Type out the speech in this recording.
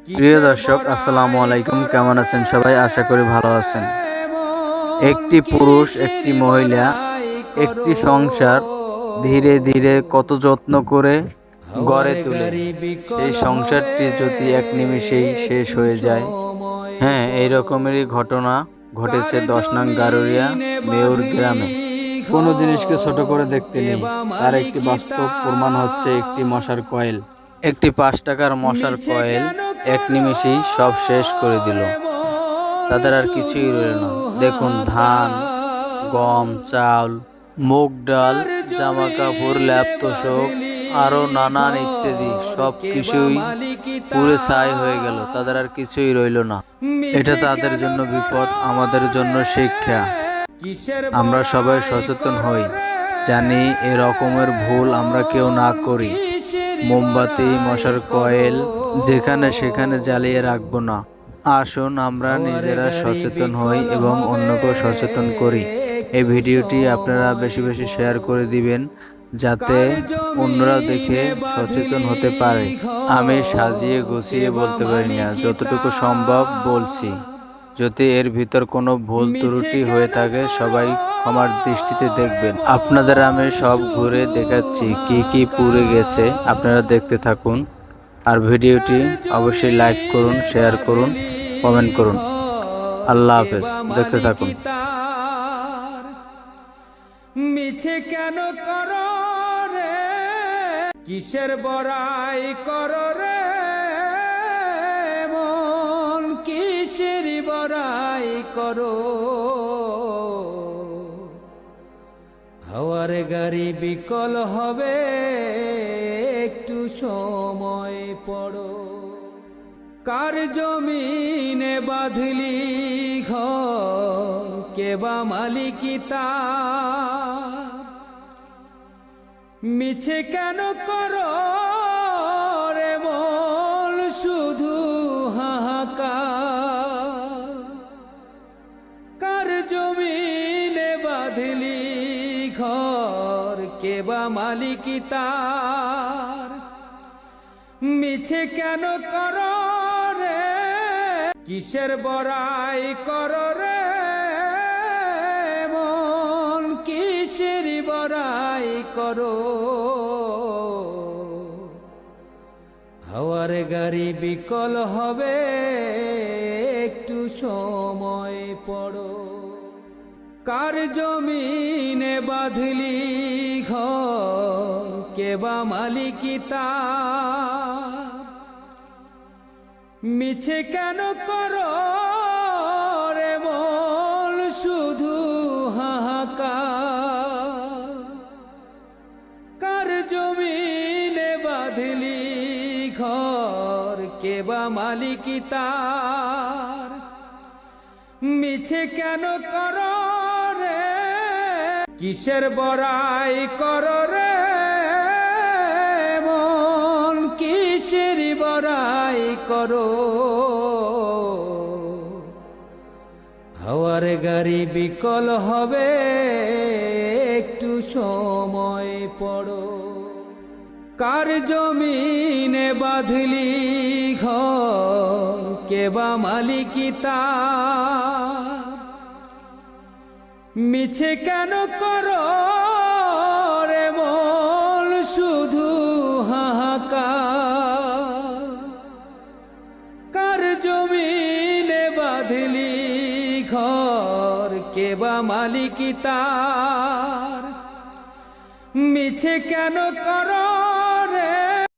প্রিয় দর্শক, আসসালামু আলাইকুম। কেমন আছেন সবাই? আশা করি ভালো আছেন। একটি পুরুষ, একটি মহিলা, একটি সংসার ধীরে ধীরে কত যত্ন করে গড়ে তোলে, সেই সংসারটি যদি এক নিমিষেই শেষ হয়ে যায়। হ্যাঁ, এই রকমেরই ঘটনা ঘটেছে 10 নং গারুরিয়া মেয়র গ্রামে। কোনো জিনিসকে ছোট করে দেখতে নেই, তার একটি বাস্তব প্রমাণ হচ্ছে একটি মশার কয়েল। একটি 5 টাকার মশার কয়েল এক নিমেষেই সব শেষ করে দিল। তাদের আর কিছুই রইল না। দেখুন, ধান, গম, চাল, মুগ ডাল, জামা কাপড়, ল্যাপ তোশক, আরো নানান ইত্যাদি সব কিছুই পুড়ে ছাই হয়ে গেল। তাদের আর কিছুই রইল না। এটা তাদের জন্য বিপদ, আমাদের জন্য শিক্ষা। আমরা সবাই সচেতন হই, জানি এ রকমের ভুল আমরা কেউ না করি। মোমবাতি, মশার কয়েল যেখানে সেখানে জ্বালিয়ে রাখবো না। আসুন আমরা নিজেরা সচেতন হই এবং অন্যকেও সচেতন করি। এই ভিডিওটি আপনারা বেশি বেশি শেয়ার করে দিবেন, যাতে অন্যরা দেখে সচেতন হতে পারে। আমি সাজিয়ে গুছিয়ে বলতে পারি না, যতটুকু সম্ভব বলছি। যদি এর ভিতর কোনো ভুল ত্রুটি হয়ে থাকে, সবাই ক্ষমার দৃষ্টিতে দেখবেন। আপনাদের আমি সব ঘুরে দেখাচ্ছি কি কি পুড়ে গেছে, আপনারা দেখতে থাকুন। আর ভিডিওটি অবশ্যই লাইক করুন, শেয়ার করুন, কমেন্ট করুন। আল্লাহ হাফেজ, দেখতে থাকুন। মিছে কেন করো রে, কিসের বড়াই করো রে মন, কিসের বড়াই করো। হাওয়ার গাড়ি বিকল হবে, একটু সময় পড়ো। কার জমিনে বাঁধলি ঘর, কে বা মালিকি তার। মিছে কেন করো রে মন, শুধু হাহাকার। কার জমিনে বাঁধলি ঘর, কে বা মালিকি তার। মিছে কেন করো রে, কিসের বড়াই করো রে মন, কিসের বড়াই করো। হাওয়ার গাড়ি বিকল হবে, একটু সময় পড়ো। কার জমিনে বাঁধলি ঘর, কে বা মালিকি তার। মিছে কেন করো রে মন, শুধু হাহাকার। কার জমিনে বাঁধলি ঘর, কে বা মালিকি তার। মিছে কেন করো রে, কিসের বড়াই করো রে মন, কিসের বড়াই করো। হাওয়ার গাড়ি বিকল হবে, একটু সময় পড়ো। কার জমিনে বাঁধলি ঘর, কে বা মালিকি তার। মিছে কেন করো রে মন, শুধু হাহাকার। কার জমিনে বাঁধলি ঘর, কে বা মালিকি তার। মিছে কেন করো